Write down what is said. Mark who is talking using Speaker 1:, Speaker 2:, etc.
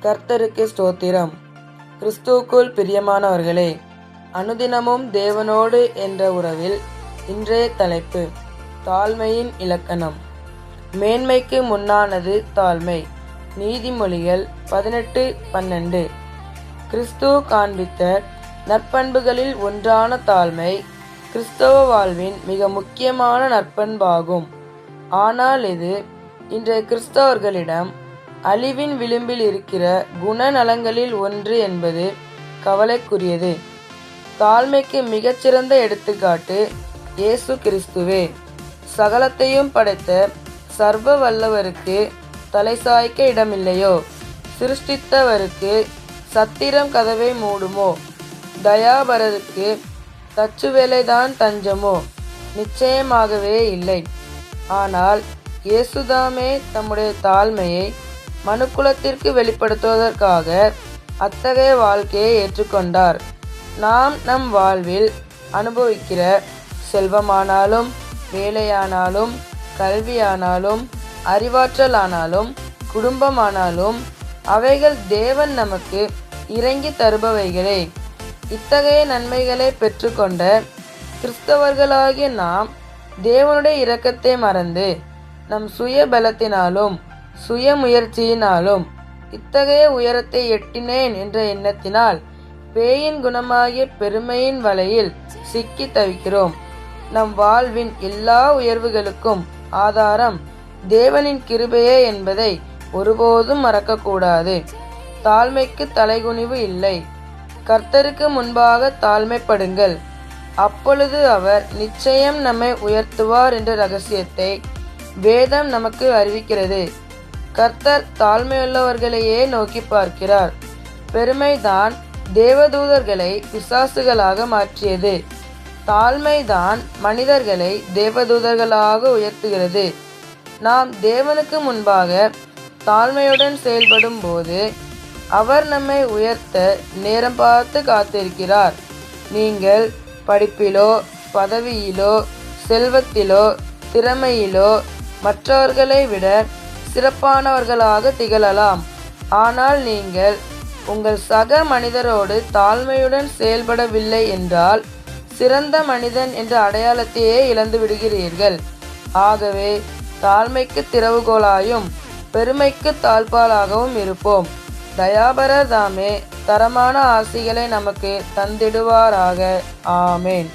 Speaker 1: கர்த்தருக்கு ஸ்தோத்திரம். கிறிஸ்துவுக்குள் பிரியமானவர்களே, அனுதினமும் தேவனோடு என்ற உறவில் இன்றைய தலைப்பு தாழ்மையின் இலக்கணம். மேன்மைக்கு முன்னானது தாழ்மை. நீதிமொழிகள் 18:12. கிறிஸ்து காண்பித்த நற்பண்புகளில் ஒன்றான தாழ்மை கிறிஸ்தவ வாழ்வின் மிக முக்கியமான நற்பண்பாகும். ஆனால் இது இன்றைய கிறிஸ்தவர்களிடம் அழிவின் விளிம்பில் இருக்கிற குணநலங்களில் ஒன்று என்பது கவலைக்குரியது. தாழ்மைக்கு மிகச்சிறந்த எடுத்துக்காட்டு இயேசு கிறிஸ்துவே. சகலத்தையும் படைத்த சர்வ வல்லவருக்கு தலை சாய்க்க இடமில்லையோ? சிருஷ்டித்தவருக்கு சத்திரம் கதவை மூடுமோ? தயாபரருக்கு தச்சு வேலைதான் தஞ்சமோ? நிச்சயமாகவே இல்லை. ஆனால் இயேசுதாமே தம்முடைய தாழ்மையை மனுக்குலத்திற்கு வெளிப்படுத்துவதற்காக அத்தகைய வாழ்க்கையை ஏற்றுக்கொண்டார். நாம் நம் வாழ்வில் அனுபவிக்கிற செல்வமானாலும், வேலையானாலும், கல்வியானாலும், அறிவாற்றலானாலும், குடும்பமானாலும் அவைகள் தேவன் நமக்கு இறங்கி தருபவைகளே. இத்தகைய நன்மைகளை பெற்றுக்கொண்ட கிறிஸ்தவர்களாகிய நாம் தேவனுடைய இரக்கத்தை மறந்து நம் சுய பலத்தினாலும் சுய முயற்சியினாலும் இத்தகைய உயரத்தை எட்டினேன் என்ற எண்ணத்தினால் பேயின் குணமாகிய பெருமையின் வலையில் சிக்கி தவிக்கிறோம். நம் வாழ்வின் எல்லா உயர்வுகளுக்கும் ஆதாரம் தேவனின் கிருபையே என்பதை ஒருபோதும் மறக்கக்கூடாது. தாழ்மைக்கு தலைகுனிவு இல்லை. கர்த்தருக்கு முன்பாக தாழ்மைப்படுங்கள், அப்பொழுது அவர் நிச்சயம் நம்மை உயர்த்துவார் என்ற ரகசியத்தை வேதம் நமக்கு அறிவிக்கிறது. கர்த்தர் தாழ்மையுள்ளவர்களையே நோக்கி பார்க்கிறார். பெருமைதான் தேவதூதர்களை பிசாசுகளாக மாற்றியது. தாழ்மைதான் மனிதர்களை தேவதூதர்களாக உயர்த்துகிறது. நாம் தேவனுக்கு முன்பாக தாழ்மையுடன் செயல்படும் போது அவர் நம்மை உயர்த்த நேரம் பார்த்து காத்திருக்கிறார். நீங்கள் படிப்பிலோ, பதவியிலோ, செல்வத்திலோ, திறமையிலோ மற்றவர்களை விட சிறப்பானவர்களாக திகழலாம். ஆனால் நீங்கள் உங்கள் சக மனிதரோடு தாழ்மையுடன் செயல்படவில்லை என்றால் சிறந்த மனிதன் என்ற அடையாளத்தையே இழந்து விடுகிறீர்கள். ஆகவே தாழ்மைக்கு திறவுகோலாயும் பெருமைக்கு தாழ்பாலாகவும் இருப்போம். தயாபரர் தாமே தரமான ஆசிகளை நமக்கு தந்திடுவாராக. ஆமேன்.